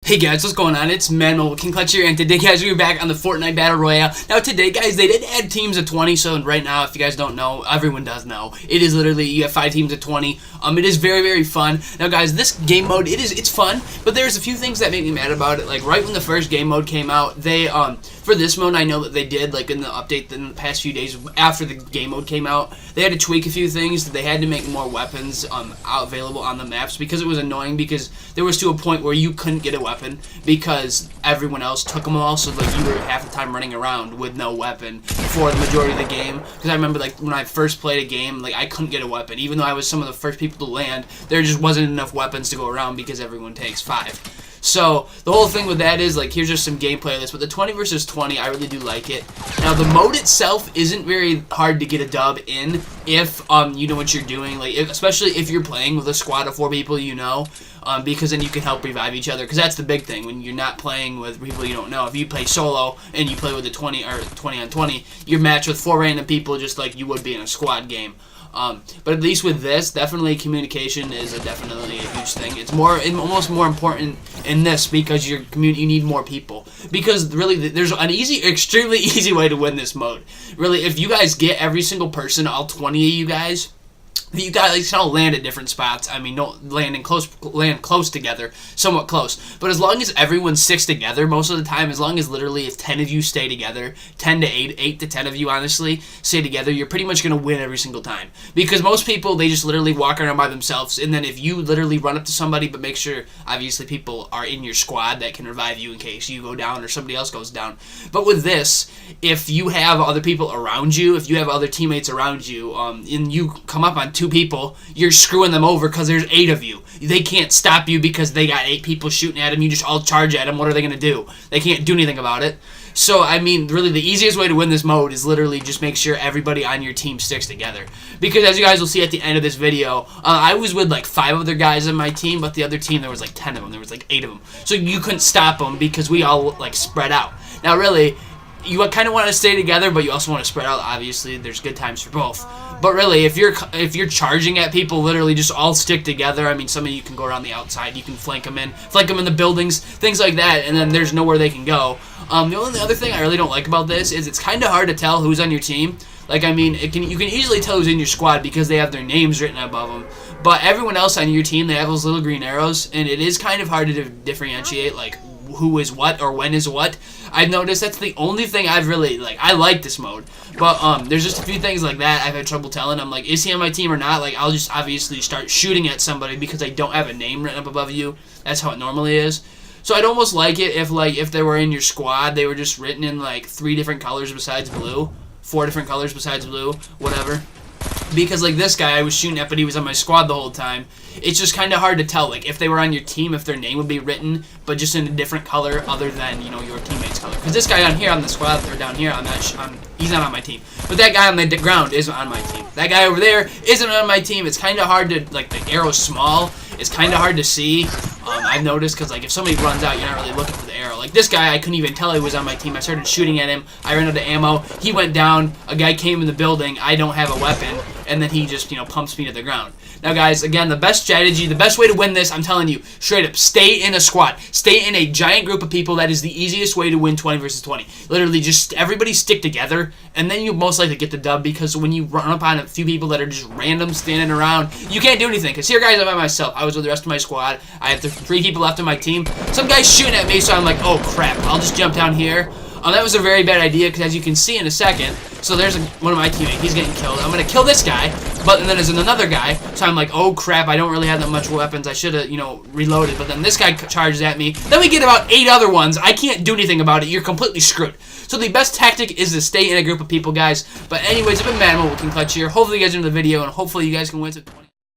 Hey guys, what's going on? It's Manuel King Clutch here, and today guys, we're back on the Fortnite Battle Royale. Now today guys, they did add teams of 20, so right now, if you guys don't know, everyone does know. It is literally, you have 5 teams of 20. It is very, very fun. Now guys, this game mode, it's fun, but there's a few things that make me mad about it. Like right when the first game mode came out, they, for this mode, I know that they did, like in the update in the past few days after the game mode came out, they had to tweak a few things. They had to make more weapons available on the maps because it was annoying because there was to a point where you couldn't get a weapon because everyone else took them all, so like you were half the time running around with no weapon for the majority of the game. Because I remember like when I first played a game, like I couldn't get a weapon. Even though I was some of the first people to land, there just wasn't enough weapons to go around because everyone takes 5. So, the whole thing with that is, like, here's just some gameplay of this, but the 20 versus 20, I really do like it. Now, the mode itself isn't very hard to get a dub in if, you know what you're doing, like, especially if you're playing with a squad of 4 people you know, because then you can help revive each other, because that's the big thing, when you're not playing with people you don't know. If you play solo, and you play with a 20 on 20, you're matched with 4 random people just like you would be in a squad game. But at least with this, definitely communication is definitely a huge thing. It's almost more important in this because you need more people. Because really, there's an extremely easy way to win this mode. Really, if you guys get every single person, all 20 of you guys all land at different spots. I mean, don't land close together, somewhat close. But as long as everyone sticks together most of the time, as long as literally if 10 of you stay together, 10 to 8 to 10 of you honestly stay together, you're pretty much going to win every single time. Because most people, they just literally walk around by themselves, and then if you literally run up to somebody, but make sure, obviously, people are in your squad that can revive you in case you go down or somebody else goes down. But with this, if you have other people around you, if you have other teammates around you, and you come up on 2 people, you're screwing them over because there's 8 of you. They can't stop you because they got 8 people shooting at them. You just all charge at them. What are they going to do? They can't do anything about it. So, I mean, really the easiest way to win this mode is literally just make sure everybody on your team sticks together. Because as you guys will see at the end of this video, I was with like 5 other guys on my team, but the other team, there was like 10 of them. There was like 8 of them. So you couldn't stop them because we all like spread out. Now, really, you kind of want to stay together, but you also want to spread out. Obviously, there's good times for both. But really, if you're charging at people, literally just all stick together. I mean, some of you can go around the outside. You can flank them in the buildings, things like that, and then there's nowhere they can go. The only other thing I really don't like about this is it's kind of hard to tell who's on your team. Like, I mean, you can easily tell who's in your squad because they have their names written above them. But everyone else on your team, they have those little green arrows, and it is kind of hard to differentiate, like, who is what or when is what. I've noticed that's the only thing I've really, like, I like this mode. But, there's just a few things like that I've had trouble telling. I'm like, is he on my team or not? Like, I'll just obviously start shooting at somebody because I don't have a name written up above you. That's how it normally is. So I'd almost like it if they were in your squad, they were just written in, like, 3 different colors besides blue. 4 different colors besides blue. Whatever. Because, like, this guy I was shooting at, but he was on my squad the whole time. It's just kind of hard to tell, like, if they were on your team, if their name would be written, but just in a different color other than, you know, your teammate's color. Because this guy on here on the squad, or down here, he's not on my team. But that guy on the ground isn't on my team. That guy over there isn't on my team. It's kind of hard to, like, the arrow's small. It's kind of hard to see. I've noticed, because, like, if somebody runs out, you're not really looking for the arrow. Like, this guy, I couldn't even tell he was on my team. I started shooting at him. I ran out of ammo. He went down. A guy came in the building. I don't have a weapon. And then he just, you know, pumps me to the ground. Now, guys, again, the best strategy, the best way to win this, I'm telling you, straight up, stay in a squad. Stay in a giant group of people. That is the easiest way to win 20 versus 20. Literally, just everybody stick together, and then you most likely get the dub, because when you run up on a few people that are just random standing around, you can't do anything. Because here, guys, I'm by myself. I was with the rest of my squad. I have 3 people left on my team. Some guy's shooting at me, so I'm like, oh, crap. I'll just jump down here. That was a very bad idea, because as you can see in a second, so there's one of my teammates, he's getting killed. I'm going to kill this guy, but then there's another guy, so I'm like, oh crap, I don't really have that much weapons, I should have, you know, reloaded, but then this guy charges at me, then we get about 8 other ones, I can't do anything about it, you're completely screwed. So the best tactic is to stay in a group of people, guys. But anyways, I've been Manuel with King Clutch here. Hopefully you guys enjoyed the video, and hopefully you guys can win some 20.